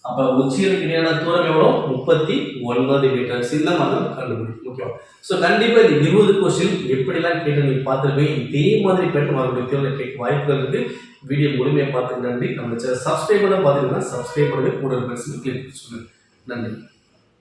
அப்ப உச்சிகளுக்கு இடையான தூரம் எவ்வளவு 39 மீட்டர். இந்த மாதிரி கண்டுபிடிக்கும். ஓகேவா? ஸோ கண்டிப்பா இந்த 20 கொஸ்டின் எப்படிலாம் கேட்டு நீங்க பார்த்துருப்பீங்க. இதே மாதிரி பேட்டர்ன் வரக்கூடிய தேர்வுல கேட்க வாய்ப்புகள் இருக்கு. வீடியோ முழுமையாக பார்த்துக்கு நன்றி. நம்ம சேனல் சப்ஸ்கிரைப் பண்ண பார்த்தீங்கன்னா சப்ஸ்கிரைப் பண்ணுங்க, கூட பெருசு கிளிக் பண்ணுங்க. நன்றி.